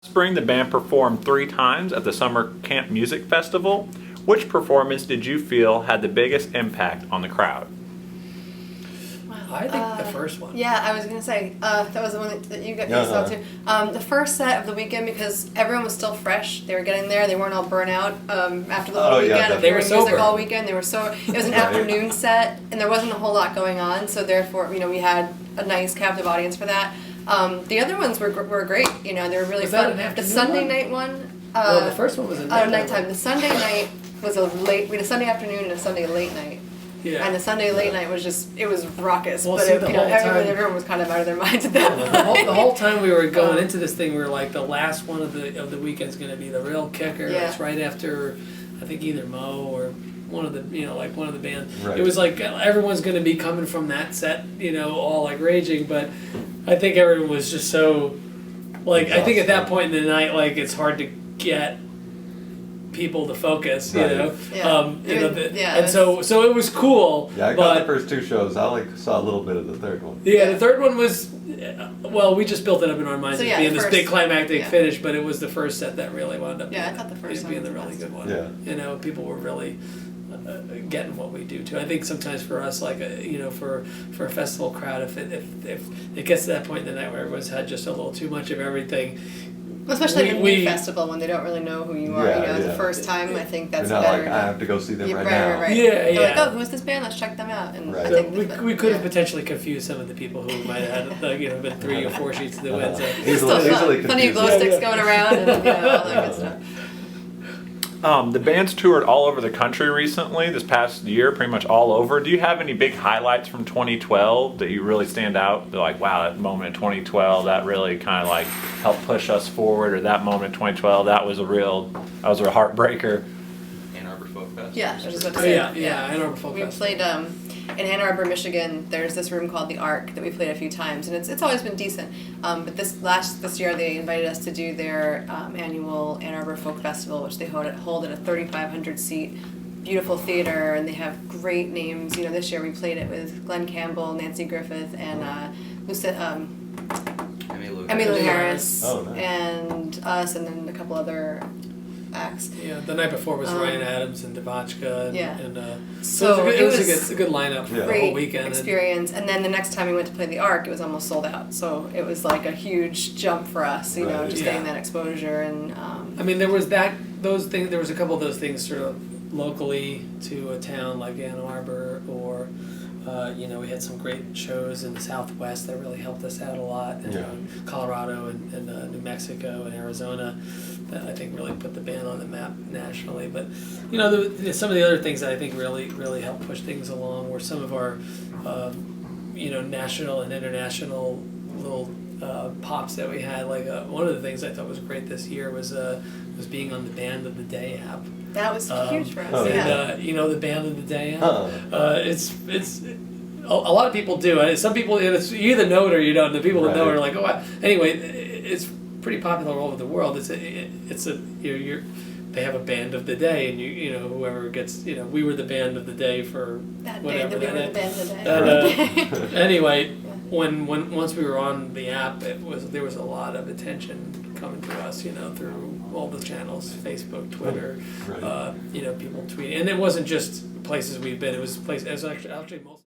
Spring, the band performed 3 times at the Summer Camp Music Festival. Which performance did you feel had the biggest impact on the crowd? I think the first one. Yeah, I was going to say, that was the one that you saw too. The first set of the weekend, because everyone was still fresh. They were getting there. They weren't all burnt out after the whole weekend of hearing music all weekend. They were so. It was an afternoon set, and there wasn't a whole lot going on. So therefore, we had a nice captive audience for that. The other ones were great. They were really fun. The Sunday night one. Well, the first one was at nighttime. The Sunday night was we had a Sunday afternoon and a Sunday late night. Yeah. And the Sunday late night was it was raucous, well, but everyone was kind of out of their minds at that point. The whole time we were going into this thing, we were like, the last one of the weekend's going to be the real kicker. Yeah. It's right after, I think either Mo or one of the one of the bands. Right. It was like everyone's going to be coming from that set, all like raging. But I think everyone was just so I think at that point in the night, it's hard to get people to focus, Yeah. and so it was cool. Yeah, I got the first 2 shows. I saw a little bit of the third one. Yeah, the third one was, we just built it up in our minds as being this big climactic finish, but it was the first set that really wound up. I thought the first one being was the really good one. Yeah. People were really getting what we do too. I think sometimes for us, for a festival crowd, if it gets to that point in the night where everyone's had just a little too much of everything. Especially at a new festival when they don't really know who you are. The first time, I think that's not better. I have to go see them right now. Right. Yeah, They're like, oh, who's this band? Let's check them out. And I think we could have potentially confused some of the people who might have had been 3 or 4 sheets to the wind. So. Easily plenty of glow sticks going around and all that good stuff. The band's toured all over the country recently, this past year, pretty much all over. Do you have any big highlights from 2012 that you really stand out? They're like, wow, that moment in 2012, that really kind of helped push us forward, or that moment in 2012, that was a heartbreaker. Ann Arbor Folk Fest. Yeah, I was just about to say. Ann Arbor Folk Fest. We played in Ann Arbor, Michigan. There's this room called the Ark that we played a few times, and it's always been decent. But this year they invited us to do their annual Ann Arbor Folk Festival, which they hold at a 3,500 seat beautiful theater, and they have great names. This year we played it with Glenn Campbell, Nancy Griffith, and Emmylou Harris, and us, and then a couple other acts. Yeah, the night before was Ryan Adams and Devotchka. So it was a good lineup for the whole weekend. Experience. And then the next time we went to play the Ark, it was almost sold out. So it was like a huge jump for us, just getting that exposure. And there was those things. There was a couple of those things sort of locally to a town like Ann Arbor, or we had some great shows in the Southwest that really helped us out a lot, and Colorado and New Mexico and Arizona, that I think really put the band on the map nationally. But some of the other things that I think really helped push things along were some of our national and international little pops that we had. One of the things I thought was great this year was being on the Band of the Day app. That was huge for us. The Band of the Day app. It's a lot of people do. Some people, you either know it or you don't. The people that know it are like, oh. Anyway, it's pretty popular all over the world. They have a Band of the Day, and whoever gets, we were the Band of the Day for that whatever day. We were the Band of the Day. Anyway, once we were on the app, there was a lot of attention coming to us, through all the channels, Facebook, Twitter, people tweeting, and it wasn't just places we've been. It was actually most.